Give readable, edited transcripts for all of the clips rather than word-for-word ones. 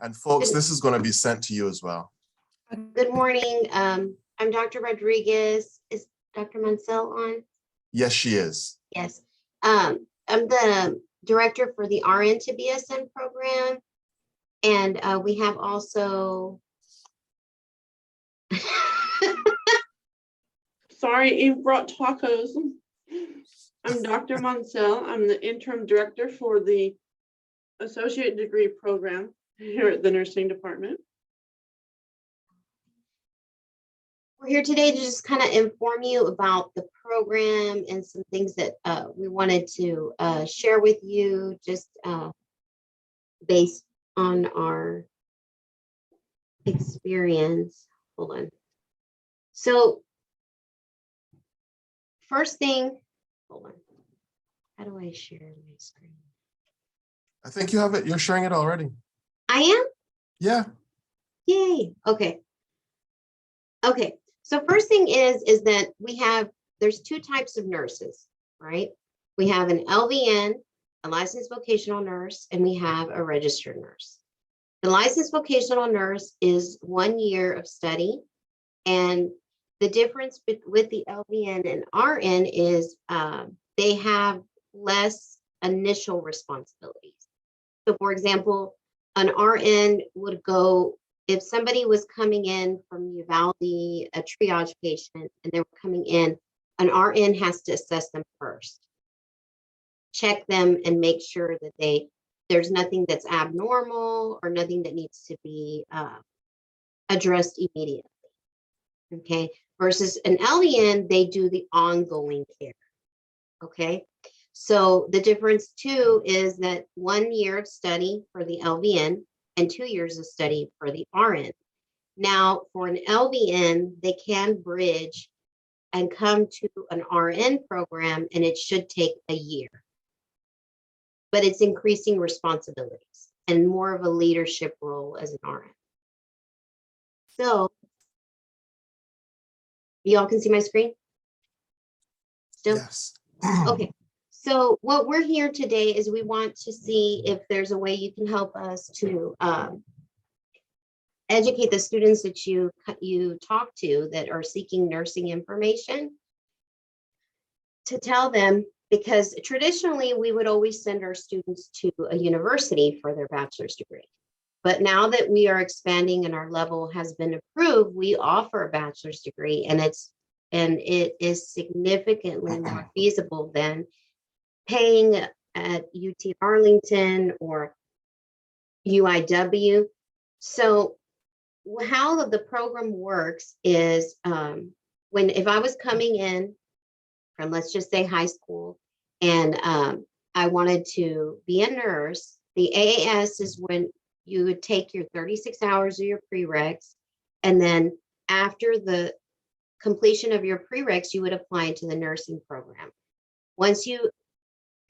And folks, Good, this is going to be sent to you as well. good morning. I'm Dr. Rodriguez. Is Dr. Mansell on? Yes, she is. Yes. I'm the director for the RN to BSN program. And we have also, Sorry, Eve brought tacos. I'm Dr. Mansell. I'm the interim director for the associate degree program here at the nursing department. we're here today to just kind of inform you about the program and some things that we wanted to share with you, just based on our experience. Hold on. So first thing, hold on. How do I share my screen? I think you have it. You're sharing it already. I am? Yeah. Yay. Okay. Okay. So first thing is that there's two types of nurses, right? We have an LVN, a licensed vocational nurse, and we have a registered nurse. The licensed vocational nurse is 1 year of study. And the difference with the LVN and RN is they have less initial responsibilities. So for example, an RN would go, if somebody was coming in from Uvalde, a triage patient, and they were coming in, an RN has to assess them first, check them and make sure that there's nothing that's abnormal or nothing that needs to be addressed immediately. Okay, versus an LVN, they do the ongoing care. Okay, so the difference too is that 1 year of study for the LVN and 2 years of study for the RN. Now, for an LVN, they can bridge and come to an RN program, and it should take a year. But it's increasing responsibilities and more of a leadership role as an RN. So, y'all can see my screen? Still? Yes. Okay. So what we're here today is we want to see if there's a way you can help us to educate the students that you talk to that are seeking nursing information, to tell them, because traditionally we would always send our students to a university for their bachelor's degree. But now that we are expanding and our level has been approved, we offer a bachelor's degree, and it is significantly more feasible than paying at UT Arlington or UIW. So how the program works is if I was coming in from, let's just say, high school, and I wanted to be a nurse, the AAS is when you would take your 36 hours of your prereqs, and then after the completion of your prereqs, you would apply to the nursing program. Once you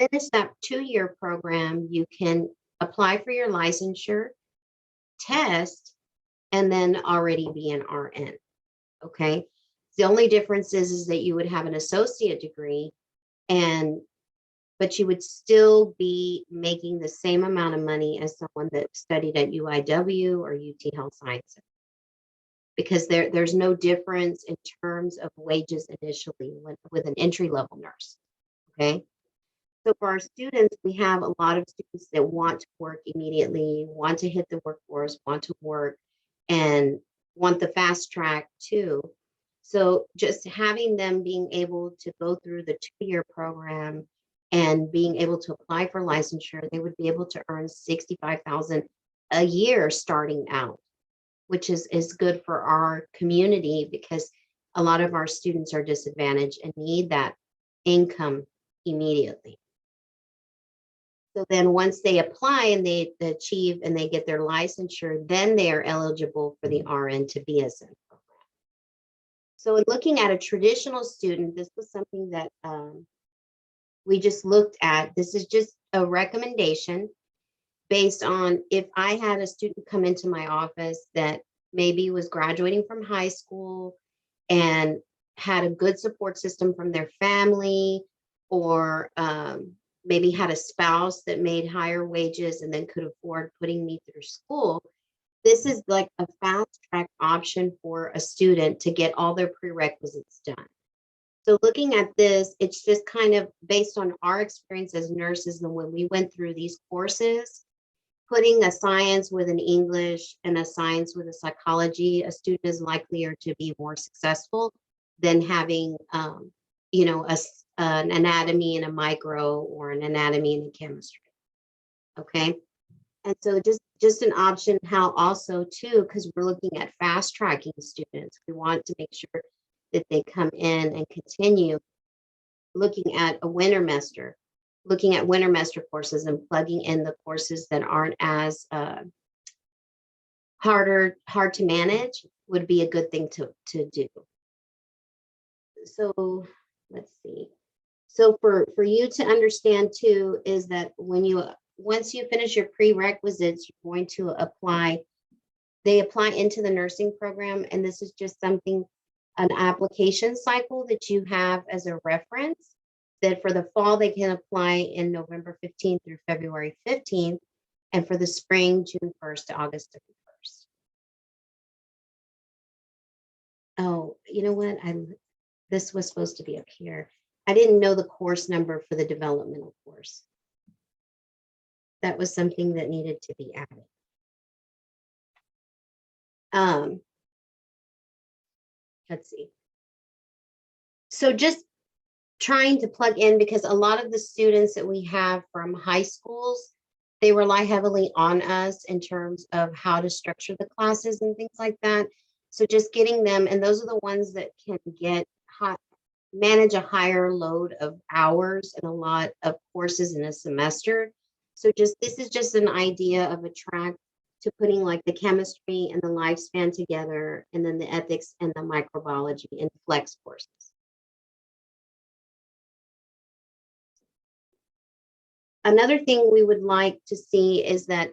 finish that 2-year program, you can apply for your licensure, test, and then already be an RN. Okay. The only difference is that you would have an associate degree, but you would still be making the same amount of money as someone that studied at UIW or UT Health Sciences, because there's no difference in terms of wages initially with an entry-level nurse. Okay. So for our students, we have a lot of students that want to work immediately, want to hit the workforce, want to work, and want the fast track too. So just having them being able to go through the 2-year program and being able to apply for licensure, they would be able to earn $65,000 a year starting out, which is good for our community, because a lot of our students are disadvantaged and need that income immediately. So then once they apply and they achieve and they get their licensure, then they are eligible for the RN to BSN program. So in looking at a traditional student, this was something that we just looked at. This is just a recommendation based on, if I had a student come into my office that maybe was graduating from high school and had a good support system from their family, or maybe had a spouse that made higher wages and then could afford putting me through school, this is like a fast track option for a student to get all their prerequisites done. So looking at this, it's just kind of based on our experience as nurses and when we went through these courses, putting a science with an English and a science with a psychology, a student is likelier to be more successful than having, you know, an anatomy and a micro or an anatomy and a chemistry. Okay. And so just an option how also too, because we're looking at fast tracking students, we want to make sure that they come in and continue looking at a wintermester, looking at wintermester courses and plugging in the courses that aren't as hard to manage would be a good thing to do. So let's see. So for you to understand too, is that when once you finish your prerequisites, you're going to apply, they apply into the nursing program. And this is just something, an application cycle that you have as a reference, that for the fall, they can apply in November 15th through February 15th. And for the spring, June 1st to August 31st. Oh, you know what? This was supposed to be up here. I didn't know the course number for the developmental course. That was something that needed to be added. Let's see. So just trying to plug in, because a lot of the students that we have from high schools, they rely heavily on us in terms of how to structure the classes and things like that. So just getting them, and those are the ones that can manage a higher load of hours and a lot of courses in a semester. So this is just an idea of a track to putting like the chemistry and the lifespan together, and then the ethics and the microbiology and flex courses. Another thing we would like to see is that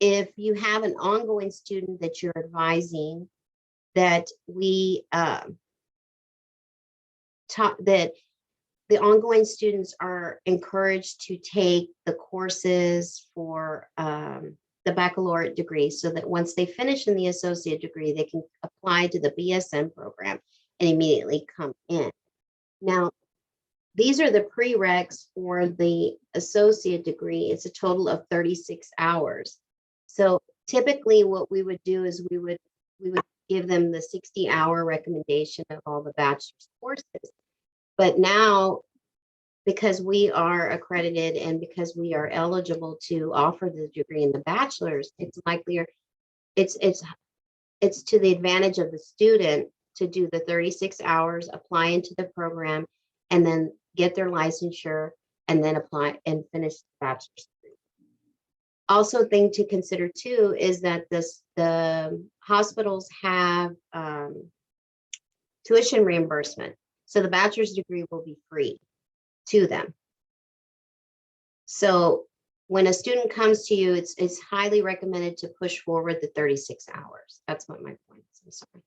if you have an ongoing student that you're advising, that that the ongoing students are encouraged to take the courses for the baccalaureate degree, so that once they finish in the associate degree, they can apply to the BSN program and immediately come in. Now, these are the prereqs for the associate degree. It's a total of 36 hours. So typically what we would do is we would give them the 60-hour recommendation of all the bachelor's courses. But now, because we are accredited and because we are eligible to offer the degree in the bachelor's, it's likelier, it's to the advantage of the student to do the 36 hours, apply into the program, and then get their licensure, and then apply and finish the bachelor's degree. Also, a thing to consider too is that the hospitals have tuition reimbursement. So the bachelor's degree will be free to them. So when a student comes to you, it's highly recommended to push forward the 36 hours. That's what my point is. I'm sorry,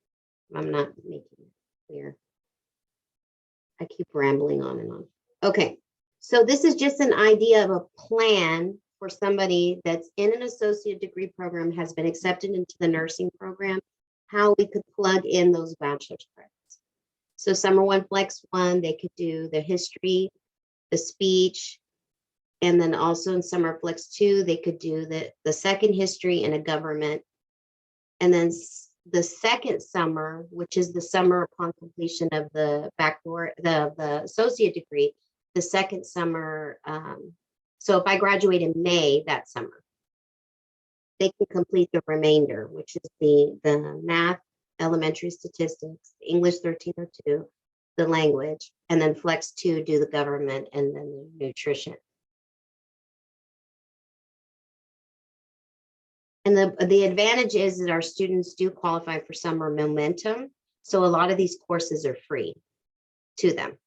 I'm not making it clear. I keep rambling on and on. Okay, so this is just an idea of a plan for somebody that's in an associate degree program, has been accepted into the nursing program, how we could plug in those bachelor's credits. So Summer 1, Flex 1, they could do the history, the speech, and then also in Summer Flex 2, they could do the second history and a government. And then the second summer, which is the summer upon completion of the baccalaureate, the associate degree, the second summer. So if I graduate in May that summer, they can complete the remainder, which is the math, elementary statistics, English 1302, the language, and then Flex 2 do the government and then the nutrition. And the advantage is that our students do qualify for summer momentum. So a lot of these courses are free to them.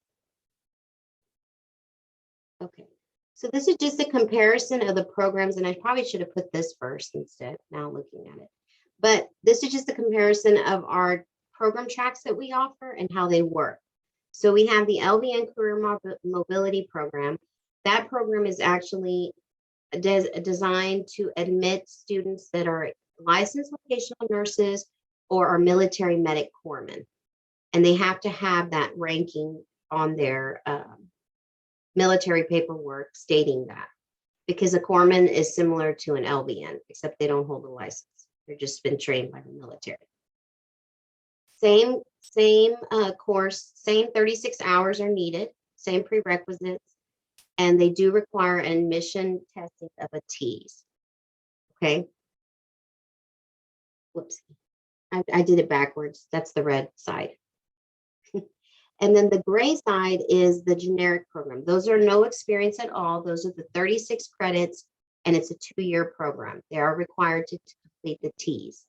Okay, so this is just a comparison of the programs, and I probably should have put this first instead, now looking at it. But this is just a comparison of our program tracks that we offer and how they work. So we have the LVN Career Mobility Program. That program is actually designed to admit students that are licensed vocational nurses or are military medic corpsmen. And they have to have that ranking on their military paperwork stating that, because a corpsman is similar to an LVN, except they don't hold a license. They've just been trained by the military. Same course, same 36 hours are needed, same prerequisites, and they do require an admission testing of a TEAS. Okay. Whoops. I did it backwards. That's the red side. And then the gray side is the generic program. Those are no experience at all. Those are the 36 credits, and it's a 2-year program. They are required to complete the TEAS.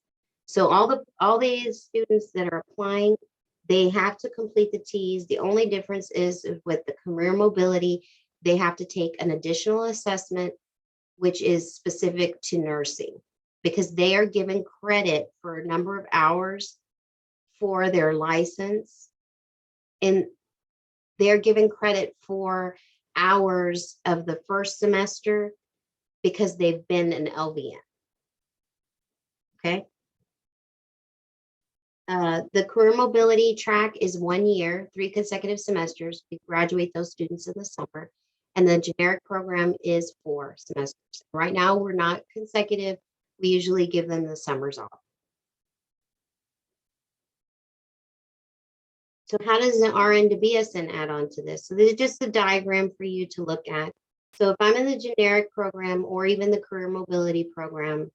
So all these students that are applying, they have to complete the TEAS. The only difference is with the career mobility, they have to take an additional assessment, which is specific to nursing, because they are given credit for a number of hours for their license. And they're given credit for hours of the first semester because they've been an LVN. Okay. The career mobility track is 1 year, 3 consecutive semesters. We graduate those students in the summer. And the generic program is 4 semesters. Right now, we're not consecutive. We usually give them the summers off. So how does the RN to BSN add on to this? So this is just a diagram for you to look at. So if I'm in the generic program or even the career mobility program,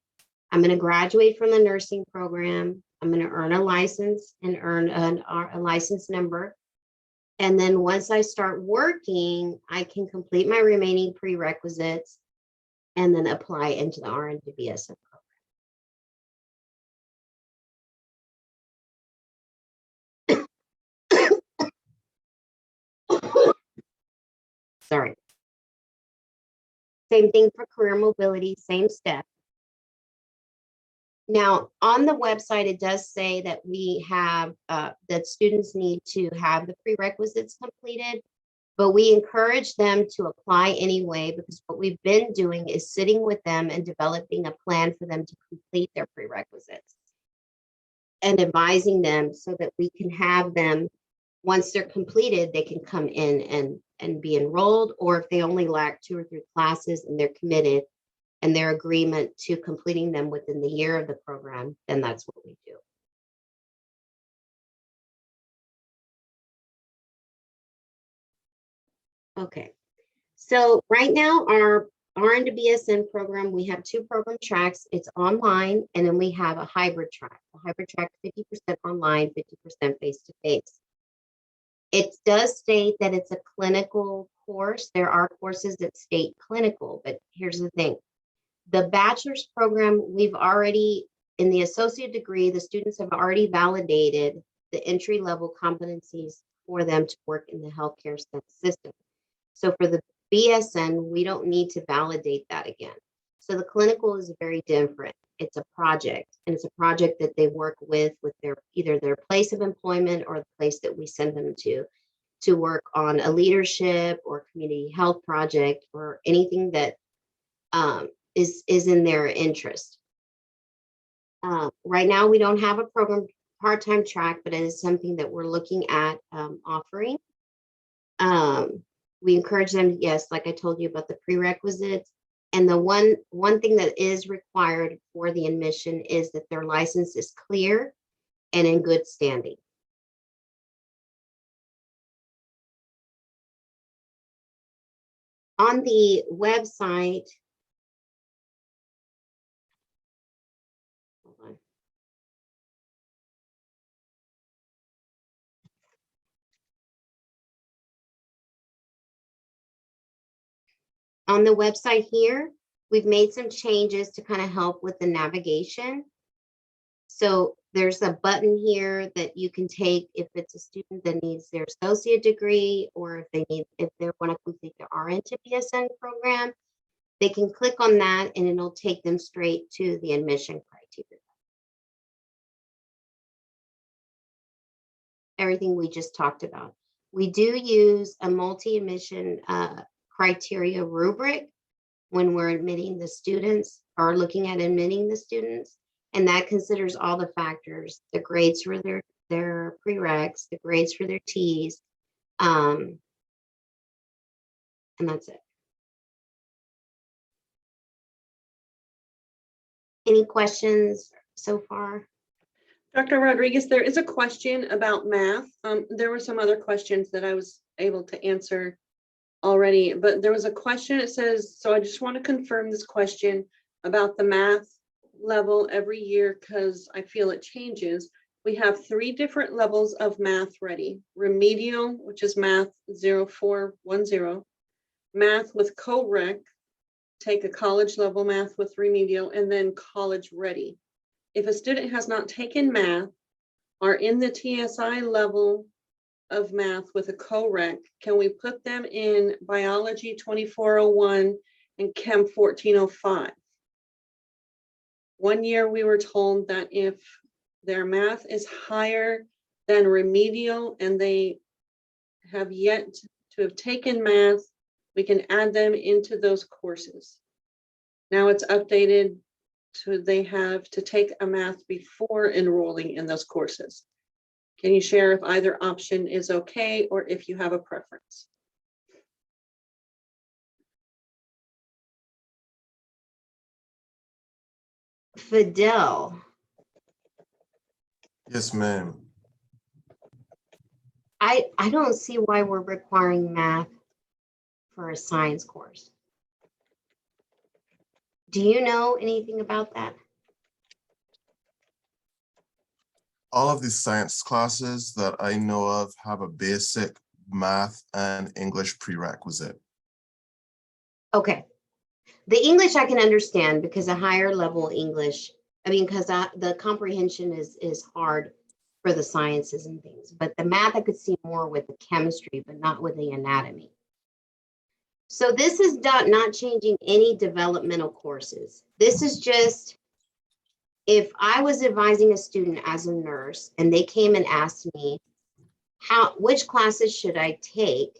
I'm going to graduate from the nursing program. I'm going to earn a license and earn a license number. And then once I start working, I can complete my remaining prerequisites and then apply into the RN to BSN program. Sorry. Same thing for career mobility, same step. Now, on the website, it does say that we have that students need to have the prerequisites completed, but we encourage them to apply anyway, because what we've been doing is sitting with them and developing a plan for them to complete their prerequisites and advising them so that we can have them, once they're completed, they can come in and be enrolled, or if they only lack 2 or 3 classes and they're committed and their agreement to completing them within the year of the program, then that's what we do. Okay, so right now our RN to BSN program, we have 2 program tracks. It's online, and then we have a hybrid track. The hybrid track, 50% online, 50% face-to-face. It does state that it's a clinical course. There are courses that state clinical, but here's the thing. The bachelor's program, we've already, in the associate degree, the students have already validated the entry-level competencies for them to work in the healthcare system. So for the BSN, we don't need to validate that again. So the clinical is very different. It's a project, and it's a project that they work with their either their place of employment or the place that we send them to work on a leadership or community health project or anything that is in their interest. Right now, we don't have a program part-time track, but it is something that we're looking at offering. We encourage them, yes, like I told you about the prerequisites. And the one thing that is required for the admission is that their license is clear and in good standing. On the website, hold on. On the website here, we've made some changes to kind of help with the navigation. So there's a button here that you can take if it's a student that needs their associate degree, or if they want to complete their RN to BSN program, they can click on that and it'll take them straight to the admission criteria. Everything we just talked about. We do use a multi-admission criteria rubric when we're admitting the students or looking at admitting the students. And that considers all the factors, the grades for their prereqs, the grades for their Ts. And that's it. Any questions so far? Dr. Rodriguez, there is a question about math. There were some other questions that I was able to answer already, but there was a question. It says, so I just want to confirm this question about the math level every year because I feel it changes. We have 3 different levels of math ready. Remedial, which is math 0410, math with co-rec, take a college level math with remedial, and then college ready. If a student has not taken math, are in the TSI level of math with a co-rec, can we put them in biology 2401 and chem 1405? One year we were told that if their math is higher than remedial and they have yet to have taken math, we can add them into those courses. Now it's updated to they have to take a math before enrolling in those courses. Can you share if either option is okay or if you have a preference? Fidel, Yes, ma'am. I don't see why we're requiring math for a science course. Do you know anything about that? All of these science classes that I know of have a basic math and English prerequisite. Okay. The English I can understand because a higher level English, I mean, because the comprehension is hard for the sciences and things, but the math I could see more with the chemistry, but not with the anatomy. So this is not changing any developmental courses. This is just, if I was advising a student as a nurse and they came and asked me, which classes should I take?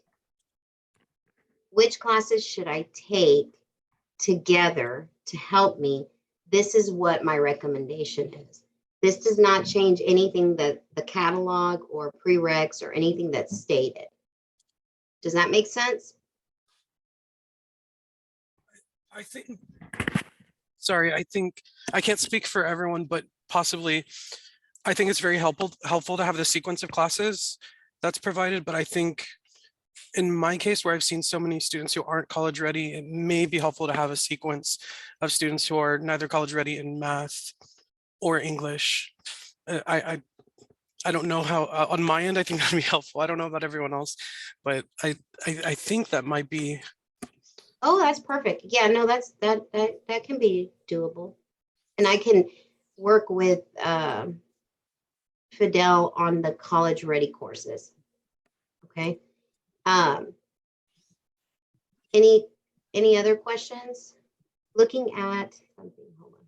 Which classes should I take together to help me? This is what my recommendation is. This does not change anything that the catalog or prereqs or anything that's stated. Does that make sense? I think, sorry, I think I can't speak for everyone, but possibly I think it's very helpful to have the sequence of classes that's provided. But I think in my case, where I've seen so many students who aren't college ready, it may be helpful to have a sequence of students who are neither college ready in math or English. I don't know how on my end, I think that'd be helpful. I don't know about everyone else, but I think that might be. Oh, that's perfect. Yeah, no, that can be doable. And I can work with Fidel on the college ready courses. Okay. Any other questions? Looking at something, hold on.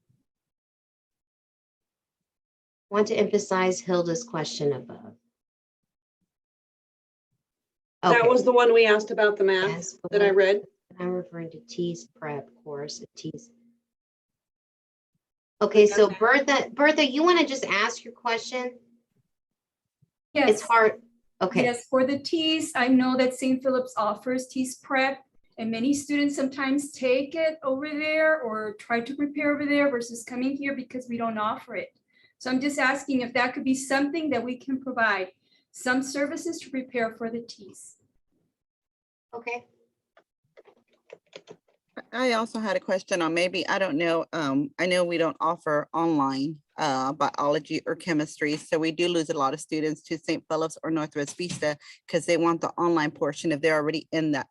Want to emphasize Hilda's question above. That Okay. was the one we asked about the math Yes, that I read. I'm referring to T's prep course, T's. Okay, so Bertha, you want to just ask your question? Yes. It's hard. Okay. Yes, for the T's, I know that St. Philip's offers T's prep, and many students sometimes take it over there or try to prepare over there versus coming here because we don't offer it. So I'm just asking if that could be something that we can provide, some services to prepare for the T's. Okay. I also had a question on maybe, I don't know, I know we don't offer online biology or chemistry, so we do lose a lot of students to St. Philip's or Northwest Vista because they want the online portion if they're already in that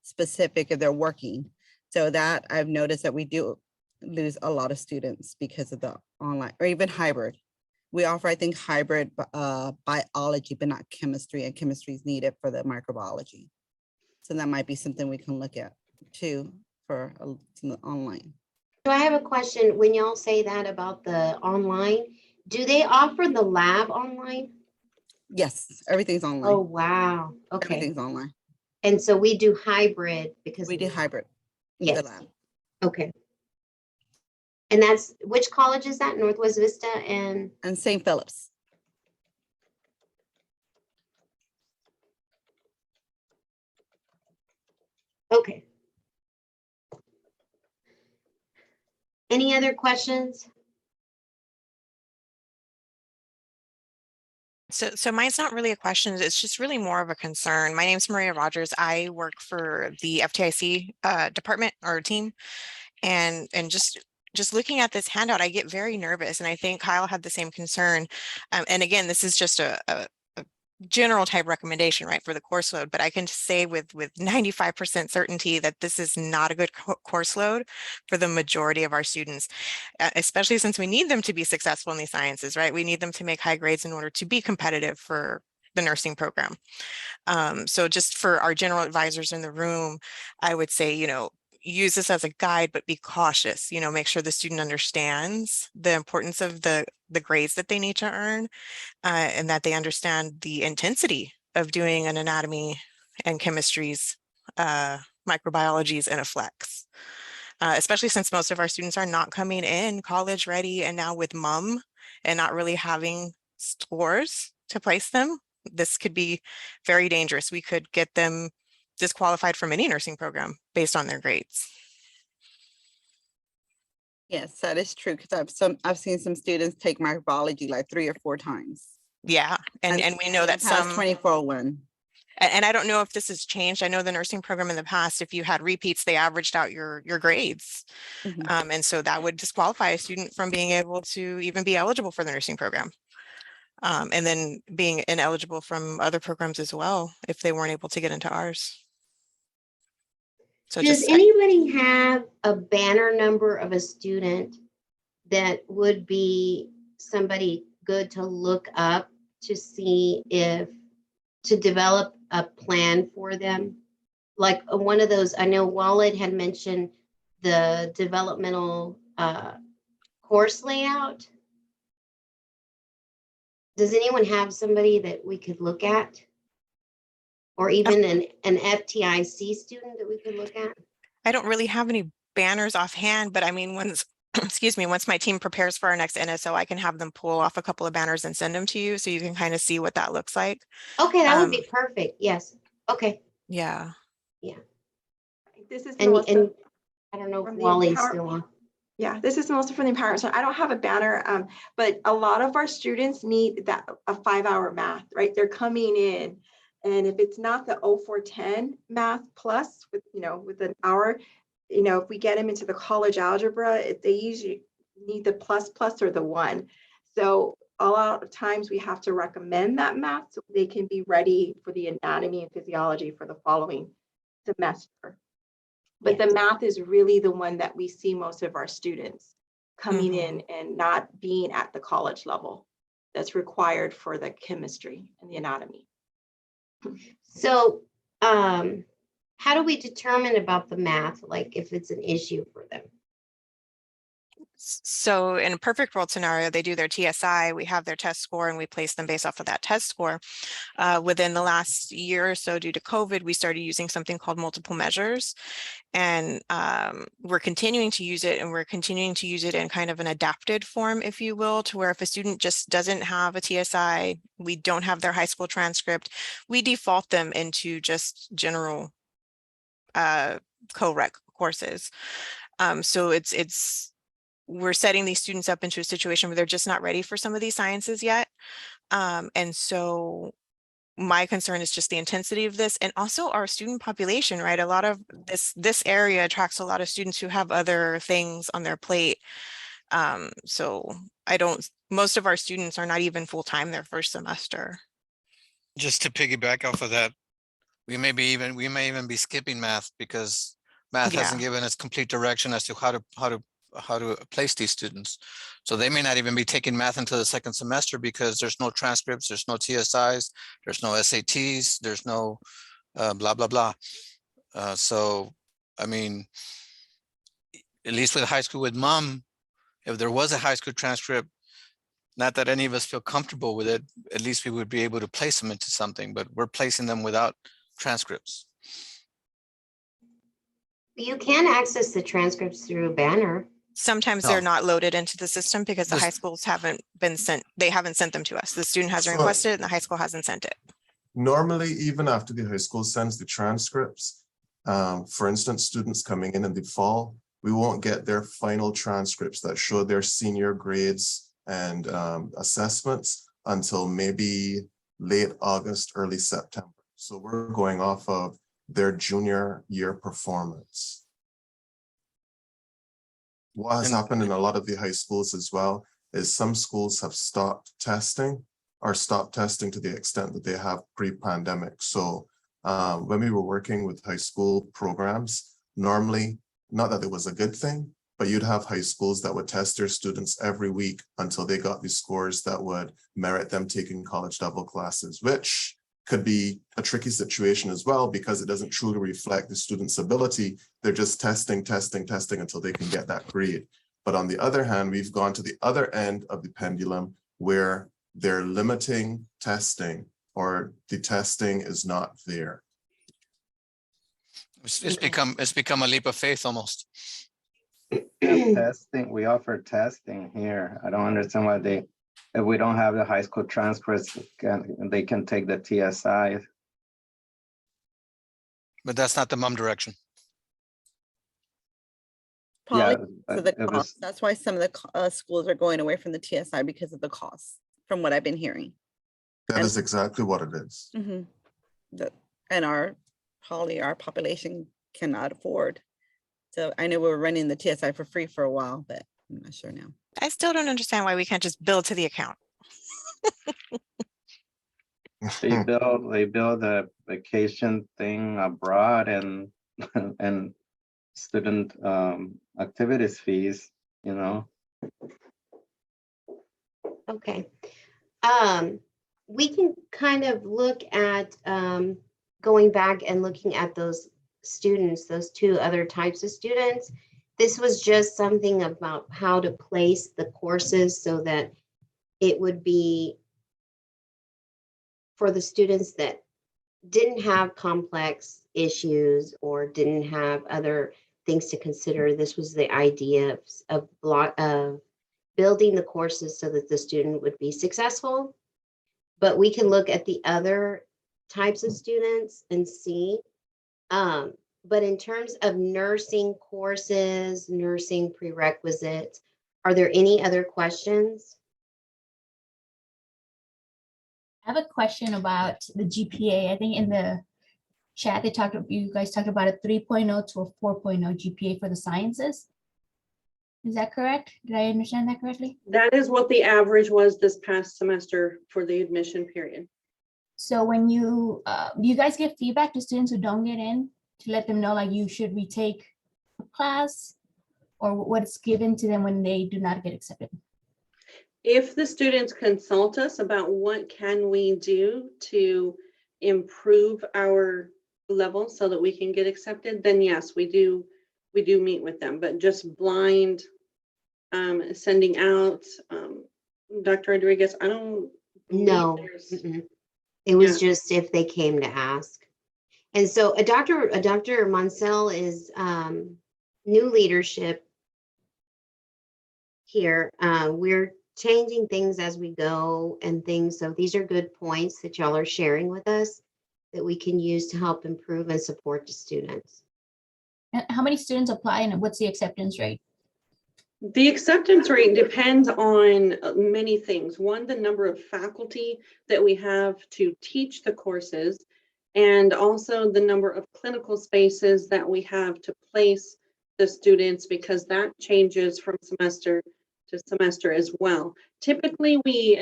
specific, if they're working. So that I've noticed that we do lose a lot of students because of the online or even hybrid. We offer, I think, hybrid biology, but not chemistry, and chemistry is needed for the microbiology. So that might be something we can look at too for online. So I have a question. When y'all say that about the online, do they offer the lab online? Yes, everything's online. Oh, wow. Okay. Everything's online. And so we do hybrid because We of do the lab. hybrid. Yes. The lab. Okay. And that's, which college is that? Northwest Vista and, St. Philip's. okay. Any other questions? So mine's not really a question. It's just really more of a concern. My name's Maria Rogers. I work for the FTIC department or team. And just looking at this handout, I get very nervous. And I think Kyle had the same concern. And again, this is just a general type recommendation, right, for the course load. But I can say with 95% certainty that this is not a good course load for the majority of our students, especially since we need them to be successful in these sciences, right? We need them to make high grades in order to be competitive for the nursing program. So just for our general advisors in the room, I would say, use this as a guide, but be cautious, make sure the student understands the importance of the grades that they need to earn, and that they understand the intensity of doing an anatomy and chemistries, microbiologies in a flex. Especially since most of our students are not coming in college ready and now with MUM and not really having scores to place them. This could be very dangerous. We could get them disqualified from any nursing program based on their grades. Yes, that is true, because I've seen some students take microbiology like 3 or 4 times. Yeah, and we know that some 24-1. And I don't know if this has changed. I know the nursing program in the past, if you had repeats, they averaged out your grades. Mhm. And so that would disqualify a student from being able to even be eligible for the nursing program. And then being ineligible from other programs as well, if they weren't able to get into ours. So Does just, anybody have a banner number of a student that would be somebody good to look up to see if, to develop a plan for them? Like one of those, I know Wallet had mentioned the developmental course layout. Does anyone have somebody that we could look at? Or even an FTIC student that we could look at? I don't really have any banners offhand, but I mean, once, excuse me, once my team prepares for our next NSO, I can have them pull off a couple of banners and send them to you so you can kind of see what that looks like. Okay, that would be perfect. Yes. Okay. Yeah. This is And Melissa I don't know if from the Wally's Empower- still on. Yeah, this is Melissa from the Empowerment Center. I don't have a banner, but a lot of our students need that a 5-hour math, right? They're coming in, and if it's not the 0410 math plus with with an hour, if we get them into the college algebra, they usually need the plus or the 1. So a lot of times we have to recommend that math so they can be ready for the anatomy and physiology for the following semester. But the math is really the one that we see most of our students coming in and not being at the college level that's required for the chemistry and the anatomy. So how do we determine about the math, like if it's an issue for them? So in a perfect world scenario, they do their TSI, we have their test score, and we place them based off of that test score. Within the last year or so, due to COVID, we started using something called multiple measures. And we're continuing to use it, and we're continuing to use it in kind of an adapted form, if you will, to where if a student just doesn't have a TSI, we don't have their high school transcript, we default them into just general co-rec courses. So we're setting these students up into a situation where they're just not ready for some of these sciences yet. And so my concern is just the intensity of this, and also our student population, right? A lot of this area attracts a lot of students who have other things on their plate. So most of our students are not even full-time their first semester. Just to piggyback off of that, we may even be skipping math because math hasn't given us complete direction as to how to place these students. So they may not even be taking math until the second semester because there's no transcripts, there's no TSIs, there's no SATs, there's no blah, blah, blah. So, I mean, at least with high school with MUM, if there was a high school transcript, not that any of us feel comfortable with it, at least we would be able to place them into something, but we're placing them without transcripts. You can access the transcripts through a banner. Sometimes No. they're not loaded into the system because the Just- high schools haven't been sent, they haven't sent them to us. The student hasn't So- requested it and the high school hasn't sent it. Normally, even after the high school sends the transcripts, for instance, students coming in the fall, we won't get their final transcripts that show their senior grades and assessments until maybe late August, early September. So we're going off of their junior year performance. What has And- happened in a lot of the high schools as well is some schools have stopped testing or stopped testing to the extent that they have pre-pandemic. So when we were working with high school programs, normally, not that it was a good thing, but you'd have high schools that would test their students every week until they got the scores that would merit them taking college level classes, which could be a tricky situation as well because it doesn't truly reflect the student's ability. They're just testing until they can get that grade. But on the other hand, we've gone to the other end of the pendulum where they're limiting testing or the testing is not there. It's become a leap of faith almost. Testing, we offer testing here. I don't understand why if we don't have the high school transcripts, they can take the TSI. But that's not the mom direction. Probably Yeah, for the it was- cost. That's why some of the schools are going away from the TSI because of the cost, from what I've been hearing. That And- is exactly what it is. Mhm. And probably our population cannot afford. So I know we were running the TSI for free for a while, but I'm not sure now. I still don't understand why we can't just bill to the account. They build a vacation thing abroad and and student activities fees, you know. Okay. We can kind of look at going back and looking at those students, those two other types of students. This was just something about how to place the courses so that it would be for the students that didn't have complex issues or didn't have other things to consider. This was the idea of building the courses so that the student would be successful. But we can look at the other types of students and see. But in terms of nursing courses, nursing prerequisites, are there any other questions? I have a question about the GPA. I think in the chat, you guys talked about a 3.0 to a 4.0 GPA for the sciences. Is that correct? Did I understand that correctly? That is what the average was this past semester for the admission period. So when do you guys give feedback to students who don't get in to let them know like you should retake a class, or what's given to them when they do not get accepted? If the students consult us about what can we do to improve our level so that we can get accepted, then yes, we do meet with them. But just blind sending out, Dr. Rodriguez, I don't believe No. there's- Mm-mm. It was Yeah. just if they came to ask. And so Dr. Monsell is new leadership here. We're changing things as we go and things. So these are good points that y'all are sharing with us that we can use to help improve and support the students. And how many students apply and what's the acceptance rate? The acceptance rate depends on many things. One, the number of faculty that we have to teach the courses, and also the number of clinical spaces that we have to place the students, because that changes from semester to semester as well. Typically, we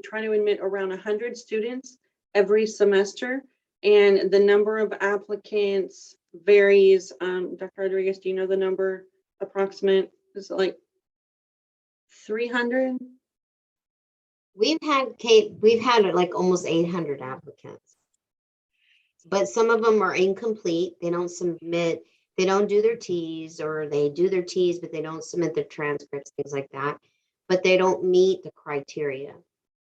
try to admit around 100 students every semester, and the number of applicants varies. Dr. Rodriguez, do you know the number approximate? Is it like 300? We've had like almost 800 applicants. But some of them are incomplete. They don't submit, they don't do their T's, or they do their T's, but they don't submit their transcripts, things like that. But they don't meet the criteria.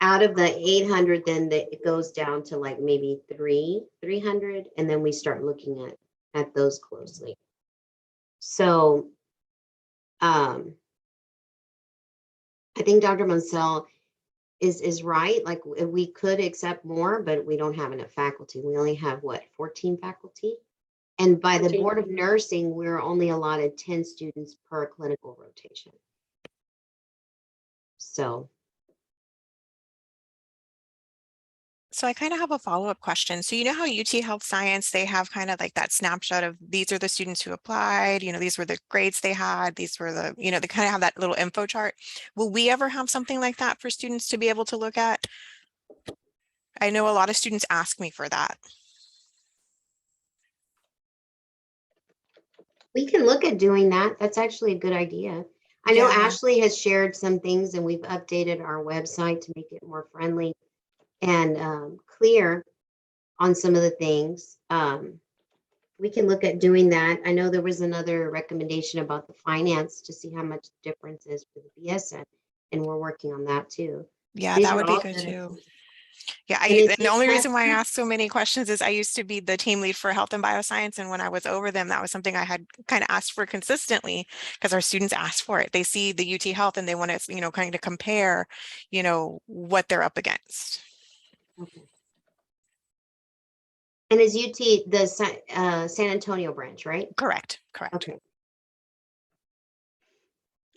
Out of the 800, then it goes down to like maybe 300, and then we start looking at those closely. So I think Dr. Mansell is right. Like we could accept more, but we don't have enough faculty. We only have what, 14 faculty? And by the 14. Board of Nursing, we're only allotted 10 students per clinical rotation. So. So I kind of have a follow-up question. So you know how UT Health Science, they have kind of like that snapshot of these are the students who applied, these were the grades they had, these were the, they kind of have that little info chart. Will we ever have something like that for students to be able to look at? I know a lot of students ask me for that. We can look at doing that. That's actually a good idea. I know Yeah. Ashley has shared some things and we've updated our website to make it more friendly and clear on some of the things. We can look at doing that. I know there was another recommendation about the finance to see how much the difference is for the BSN, and we're working on that too. Yeah, These that are would be all good good too. ideas. Yeah, And is and the it only reason why I tested? ask so many questions is I used to be the team lead for health and bioscience. And when I was over them, that was something I had kind of asked for consistently because our students ask for it. They see the UT Health and they want to, kind of compare, what they're up against. Okay. And is UT the San Antonio branch, right? Correct, correct. Okay.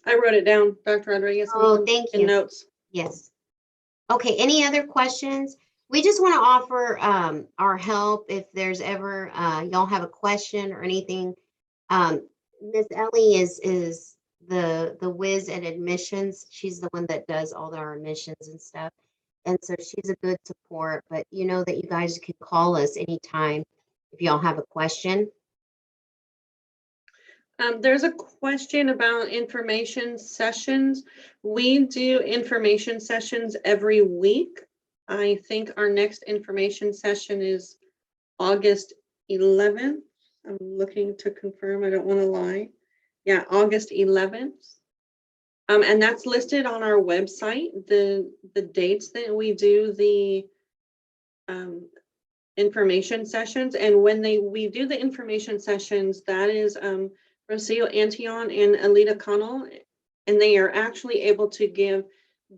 I wrote it down, Dr. Rodriguez. Oh, thank in you. notes. Yes. Okay, any other questions? We just want to offer our help if there's ever y'all have a question or anything. Miss Ellie is the whiz at admissions. She's the one that does all our admissions and stuff. And so she's a good support, but you know that you guys can call us anytime if y'all have a question. There's a question about information sessions. We do information sessions every week. I think our next information session is August 11th. I'm looking to confirm, I don't want to lie. Yeah, August 11th. And that's listed on our website, the dates that we do the information sessions. And when we do the information sessions, that is Rocio Antion and Alita Connell, and they are actually able to give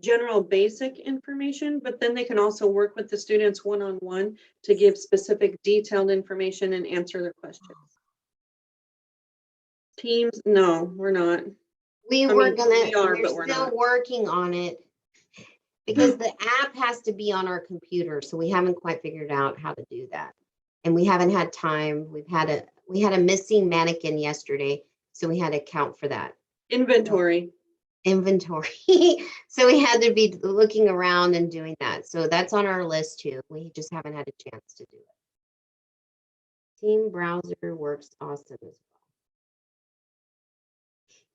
general basic information, but then they can also work with the students one-on-one to give specific detailed information and answer their questions. Teams, no, we're not. We're we're still not. working on it because the app has to be on our computer. So we haven't quite figured out how to do that. And we haven't had time. We had a missing mannequin yesterday. So we had to account for that. Inventory. So we had to be looking around and doing that. So that's on our list too. We just haven't had a chance to do it. Team browser works awesome as well.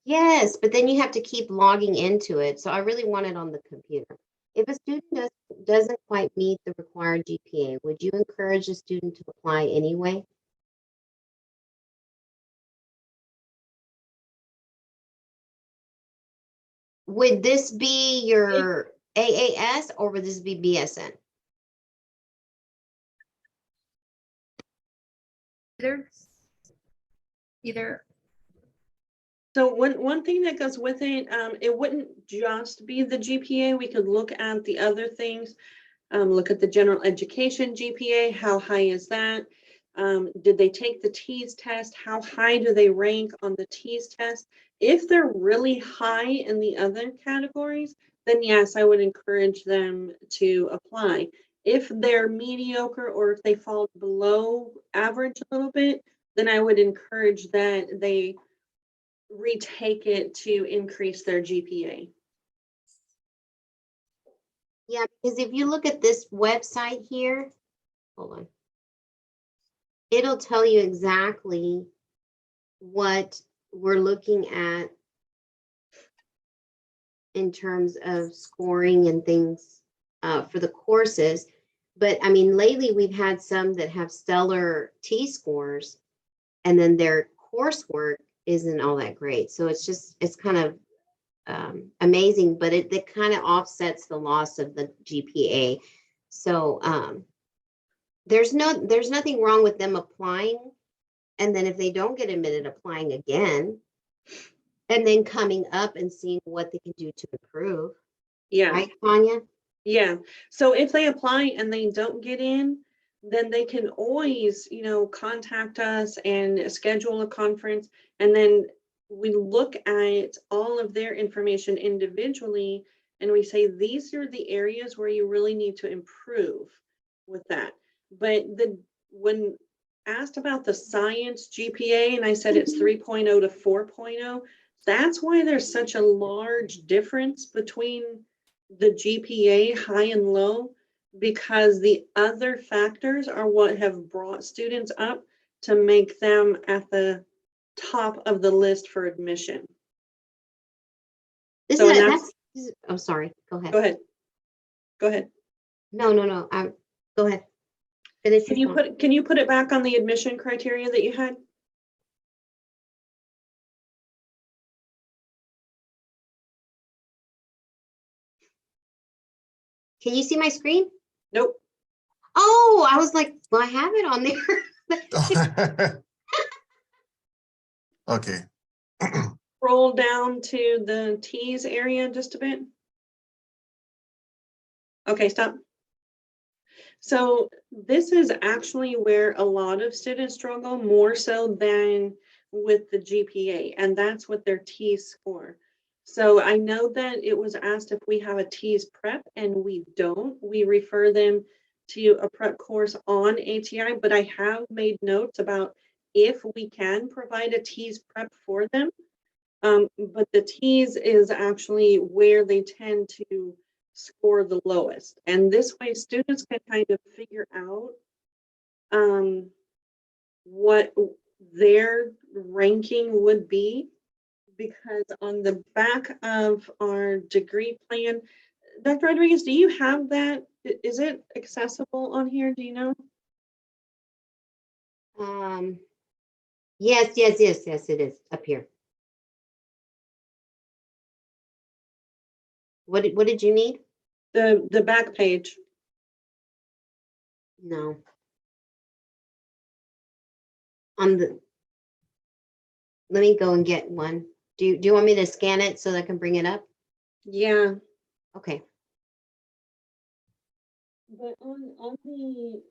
Yes, but then you have to keep logging into it. So I really want it on the computer. If a student doesn't quite meet the required GPA, would you encourage a student to apply anyway? Would this be your AAS or would this be BSN? Either. So one thing that goes with it, it wouldn't just be the GPA. We could look at the other things, look at the general education GPA. How high is that? Did they take the TEAS test? How high do they rank on the TEAS test? If they're really high in the other categories, then yes, I would encourage them to apply. If they're mediocre or if they fall below average a little bit, then I would encourage that they retake it to increase their GPA. Yeah, because if you look at this website here, hold on. It'll tell you exactly what we're looking at in terms of scoring and things for the courses. But I mean, lately we've had some that have stellar T-scores and then their coursework isn't all that great. So it's kind of amazing, but it kind of offsets the loss of the GPA. So there's nothing wrong with them applying. And then if they don't get admitted, applying again. And then coming up and seeing what they can do to improve, Yeah. right, Tanya? Yeah, so if they apply and they don't get in, then they can always, contact us and schedule a conference. And then we look at all of their information individually and we say, these are the areas where you really need to improve with that. But when asked about the science GPA, and I said it's 3.0 to 4.0, that's why there's such a large difference between the GPA high and low, because the other factors are what have brought students up to make them at the top of the list for admission. This So, is, and I'm sorry, go ahead. Go ahead. Go ahead. No, go ahead. Finish Can your you thought. put it back on the admission criteria that you had? Can you see my screen? Nope. Oh, I was like, well, I have it on there. Okay. Roll down to the T's area just a bit. Okay, stop. So this is actually where a lot of students struggle, more so than with the GPA, and that's with their T score. So I know that it was asked if we have a T's prep, and we don't. We refer them to a prep course on ATI, but I have made notes about if we can provide a T's prep for them. But the T's is actually where they tend to score the lowest. And this way students can kind of figure out what their ranking would be, because on the back of our degree plan, Dr. Rodriguez, do you have that? Is it accessible on here? Do you know? Yes, it is up here. What did you need? The back page. No. Let me go and get one. Do you want me to scan it so that I can bring it up? Yeah. Okay. But on the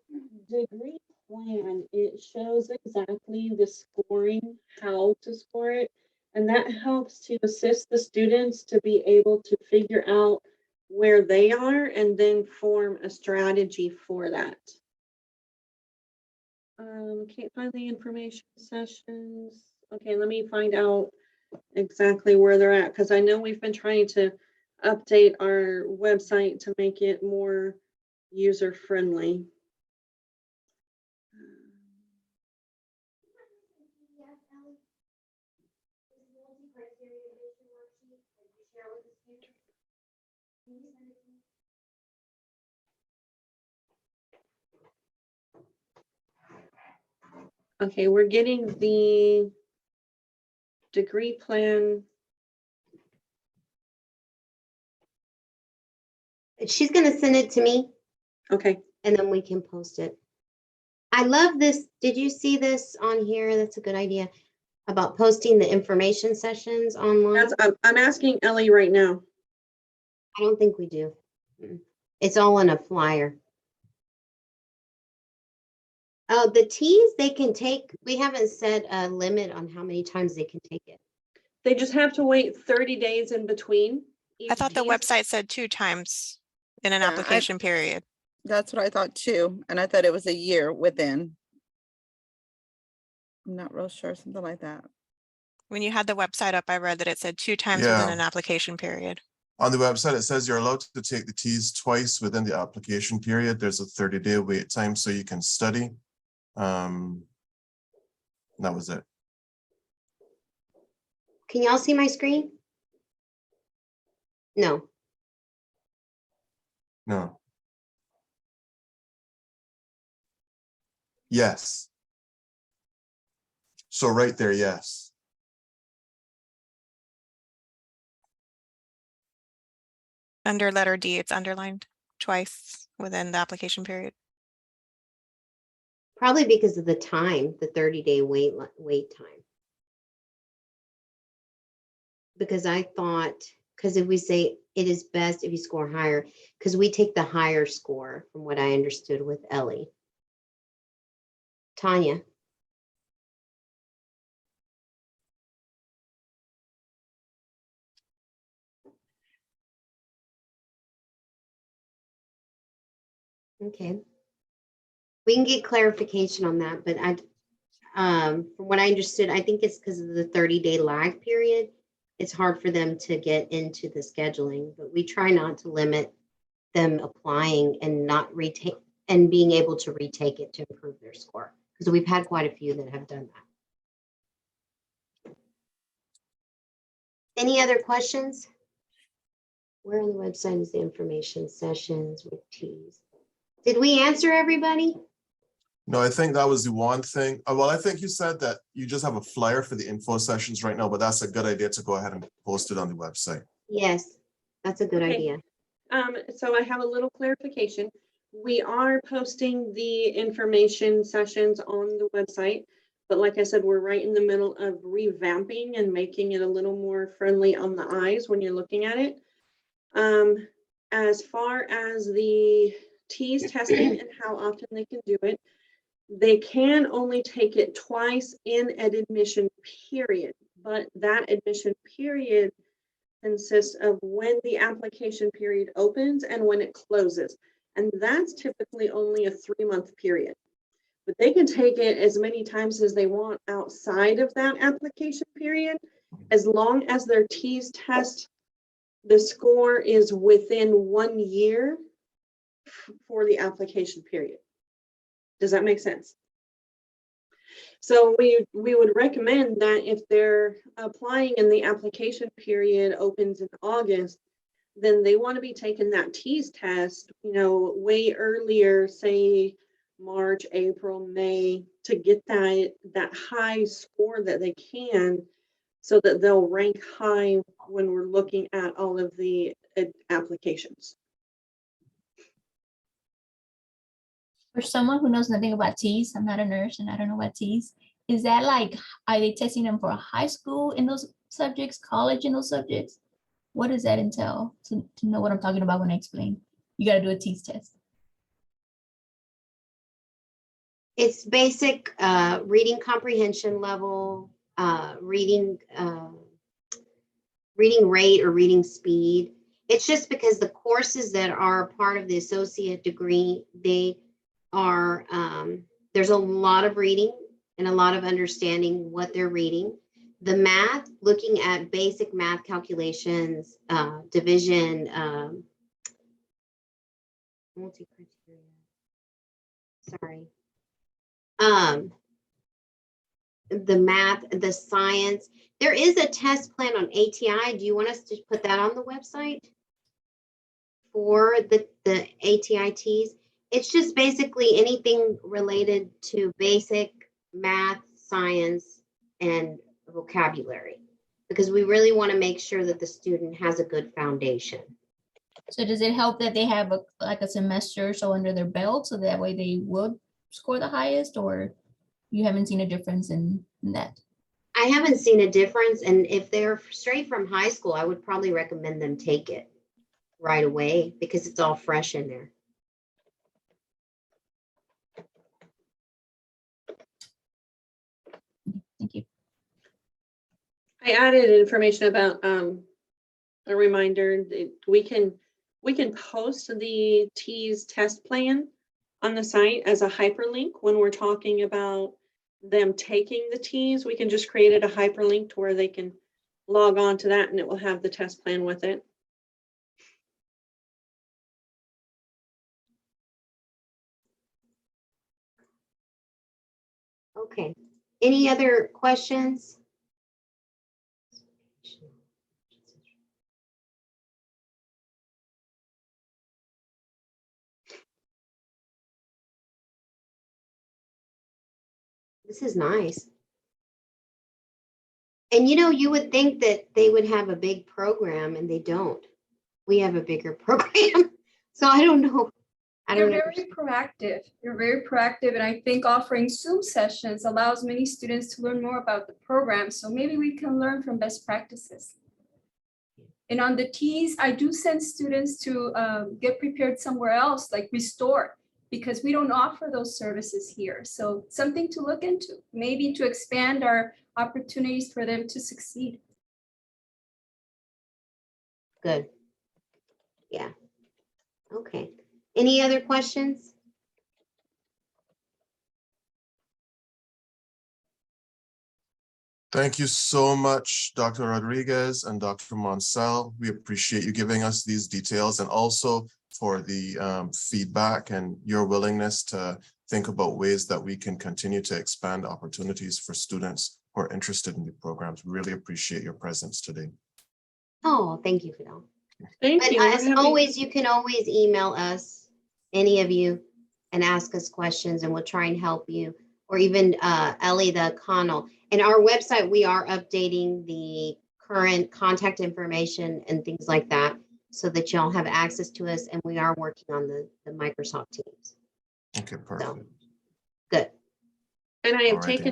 degree plan, it shows exactly the scoring, how to score it. And that helps to assist the students to be able to figure out where they are and then form a strategy for that. Can't find the information sessions. Okay, let me find out exactly where they're at, because I know we've been trying to update our website to make it more user friendly. Okay, we're getting the degree plan. She's going to send it to me. Okay. And then we can post it. I love this. Did you see this on here? That's a good idea about posting the information sessions online. I'm asking Ellie right now. I don't think we do. It's all in a flyer. Oh, the T's they can take. We haven't set a limit on how many times they can take it. They just have to wait 30 days in between. I thought the website said 2 times in an application period. That's what I thought too. And I thought it was a year within. I'm not real sure, something like that. When you had the website up, I read that it said 2 times within an application period. On the website, it says you're allowed to take the T's twice within the application period. There's a 30-day wait time so you can study. That was it. Can y'all see my screen? No. No. Yes. So right there, yes. Under letter D, it's underlined twice within the application period. Probably because of the time, the 30-day wait time. because I thought, because if we say it is best if you score higher, because we take the higher score from what I understood with Ellie. Tanya. Okay. We can get clarification on that, but from what I understood, I think it's because of the 30-day lag period. It's hard for them to get into the scheduling, but we try not to limit them applying and not retake and being able to retake it to improve their score. Because we've had quite a few that have done that. Any other questions? Where on the website is the information sessions with T's? Did we answer everybody? No, I think that was the one thing. Well, I think you said that you just have a flyer for the info sessions right now, but that's a good idea to go ahead and post it on the website. Yes, that's a good Okay. idea. So I have a little clarification. We are posting the information sessions on the website, but like I said, we're right in the middle of revamping and making it a little more friendly on the eyes when you're looking at it. As far as the TEAS testing and how often they can do it, they can only take it twice in an admission period, but that admission period consists of when the application period opens and when it closes. And that's typically only a 3-month period. But they can take it as many times as they want outside of that application period, as long as their TEAS test, the score is within 1 year for the application period. Does that make sense? So we would recommend that if they're applying and the application period opens in August, then they want to be taking that TEAS test, you know, way earlier, say March, April, May, to get that high score that they can, so that they'll rank high when we're looking at all of the applications. For someone who knows nothing about TEAS, I'm not a nurse and I don't know what TEAS, is that like, are they testing them for high school in those subjects, college in those subjects? What does that entail? To know what I'm talking about when I explain, you got to do a TEAS test. It's basic reading comprehension level, reading rate or reading speed. It's just because the courses that are part of the associate degree, they are, there's a lot of reading and a lot of understanding what they're reading. The math, looking at basic math calculations, division, multi-criteria, sorry. The math, the science, there is a test plan on ATI. Do you want us to put that on the website for the ATI TEAS? It's just basically anything related to basic math, science, and vocabulary, because we really want to make sure that the student has a good foundation. So does it help that they have like a semester or so under their belt, so that way they would score the highest, or you haven't seen a difference in that? I haven't seen a difference, and if they're straight from high school, I would probably recommend them take it right away because it's all fresh in there. Thank you. I added information about a reminder that we can post the TEAS test plan on the site as a hyperlink when we're talking about them taking the TEAS. We can just create it a hyperlink to where they can log on to that and it will have the test plan with it. Okay, any other questions? This is nice. And you know, you would think that they would have a big program and they don't. We have a bigger program. So I don't know. You're very proactive. You're very proactive. And I think offering Zoom sessions allows many students to learn more about the program. So maybe we can learn from best practices. And on the Ts, I do send students to get prepared somewhere else, like Restore, because we don't offer those services here. So something to look into, maybe to expand our opportunities for them to succeed. Good. Yeah. Okay. Any other questions? Thank you so much, Dr. Rodriguez and Dr. Monsell. We appreciate you giving us these details and also for the feedback and your willingness to think about ways that we can continue to expand opportunities for students who are interested in the programs. We really appreciate your presence today. Oh, thank you, Fidel. Thank But you. We're as having- always, you can always email us, any of you, and ask us questions and we'll try and help you. Or even Ellie the Connell. And our website, we are updating the current contact information and things like that so that y'all have access to us. And we are working on the Microsoft Teams. Okay, perfect. Good. And I am Alrighty. taking